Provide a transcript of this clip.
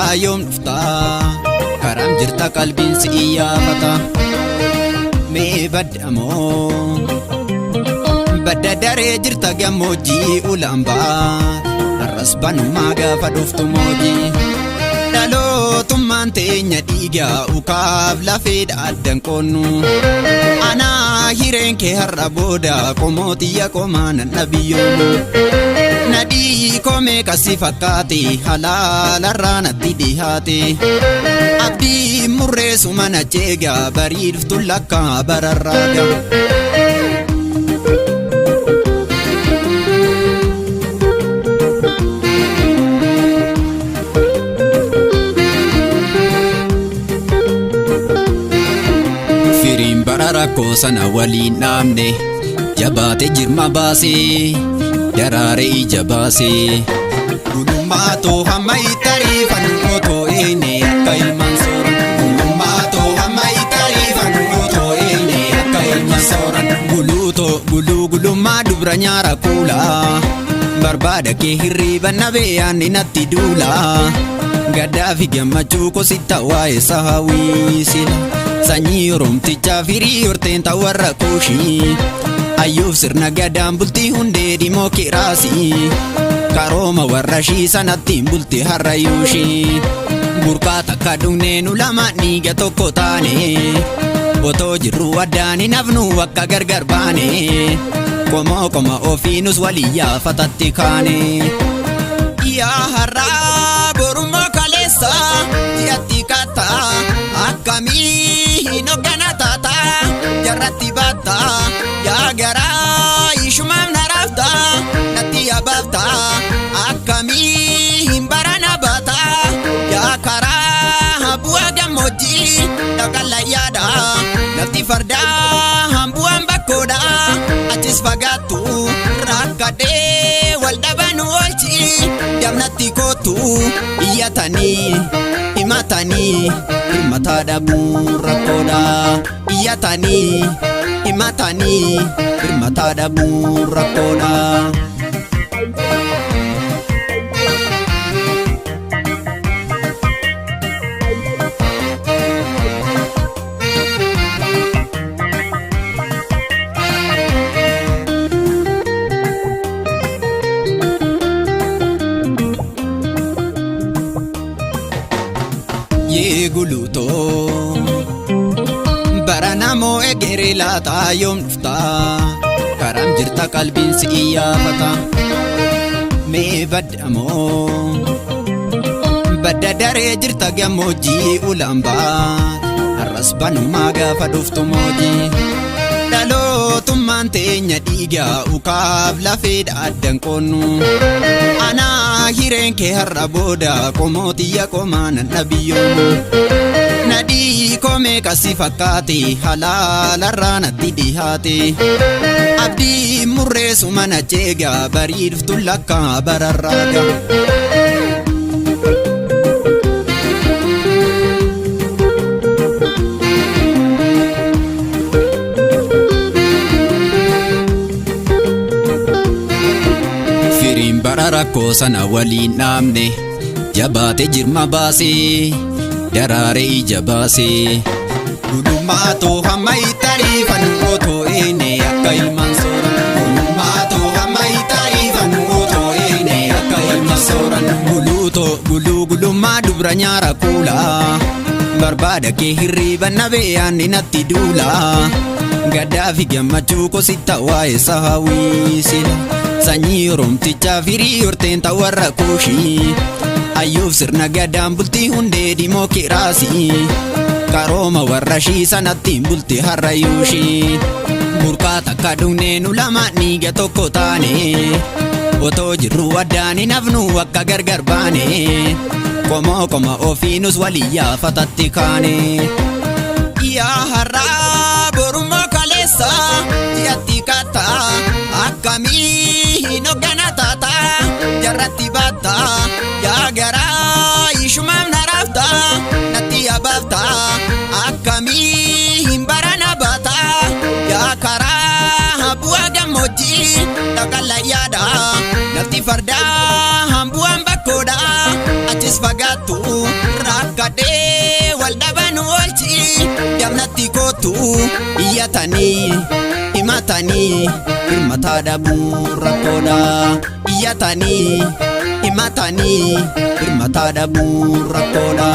laataa yoom dhuftaa karam jirta qalbiin si iyyaafata mee baddamoo badda daree jirta gammoojjii ulambaa arras banumaa gaafa dhuftu moojii dhalootummaan teenya dhiigaa ukaaf lafeedha addan qoonnu anaa hireen kee har'a booda qomootiyya qomaa nan dhabiyyoonu nadhii komee kasi fakkaate halaalarraa natti dhihaate abdii murreessu mana jeegaa barii dhuftu lakka bararraaga rakkoo sana waliin dhaamne jabaate jirma baasee daraare ija baasee gulummaatoo hamma itariifan otoo eene akka ilmaan sooran gulummaatoo hamma itariifan otoo eene akka ilmaan sooran gulummaa dubra nyaara kuulaa barbaada kee hirriiba nabeeyaan natti duulaa gaddaa fi gammachuu kositta waa'ee sahawiisila sanyii oromtichaa firii horteen warra kuushii ayyuuf sirna gadaan bultii hundee dhimoo kiraasii karooma warra shii sanattiin bultii harrayyuushii burqaa takka dhugneenu lamaan dhiiga tokko taane otoo jirru addaan hin hafnu akka gargar baane qoma ofiinus walii yaafatatti kaane yaa har'aa borummoo kaleessa ji'atti kataa akkamii noggana tata jarratti batta yaa garaa ishumaam naraafta natti yaabafta akkamii barana bata yaa karaa bu'aa gammoojjii dhaqalla yaada lafti fardaa hambu'aan bakkoodha achis fagaattu rakkadhee wal dhabanu oolchi jamnatti kootu iyyatanii himatanii hirmataa dhabuu rakkoodha iyyatanii himatanii hirmataa dhabuu rakkoodha. Guluu baranamoo egeree laataa yoom dhuftaa karam jirta qalbiin si iyyaafata mee baddamoo badda daree jirta gammoojjii ulambaa arras banumaa gaafa dhuftu moojii dhalootummaan teenya dhiigaa ukaaf lafeedha addan qoonnu anaa hireen kee har'a booda qomootiyya qomaa nan dhabiyyoonu nadhii komee kasi fakkaate halaalarraa natti dhihaate abdii murreessu mana jeegaa barii dhuftu lakka bararraaga rakkoo sana waliin dhaamne jabaate jirma baasee daraare ija baasee gulummaatoo hamma itariifan otoo eene akka ilmaan sooran gulummaatoo hamma itariifan otoo eene akka ilmaan sooran gulummaa dubra nyaara kuulaa barbaada kee hirriiba nabeeyaan natti duulaa gaddaa fi gammachuu kositta waa'ee sahawiisila sanyii oromtichaa firii horteen warra kuushii ayyuuf sirna gadaan bultii hundee dhimoo kiraasii karooma warra shii sanattiin bultii harrayyuushii burqaa takka dhugneenu lamaan dhiiga tokko taane otoo jirru addaan hin hafnu akka gargar baane qoma ofiinus walii yaafatatti kaane yaa har'aa borummoo kaleessa ji'atti kataa akkamii noggana tata jarratti batta yaa garaa ishumaam naraafta natti yaabafta akkamii barana bata yaa karaa bu'aa gammoojjii dhaqalla yaada lafti fardaa hambu'aan bakkoodha achis fagaattu kadee wal dhabanu olchi yamnatti kootu iyyatanii himatanii hirmataa dhabuu rakkoodha iyyatanii himatanii hirmataa dhabuu rakkoodha.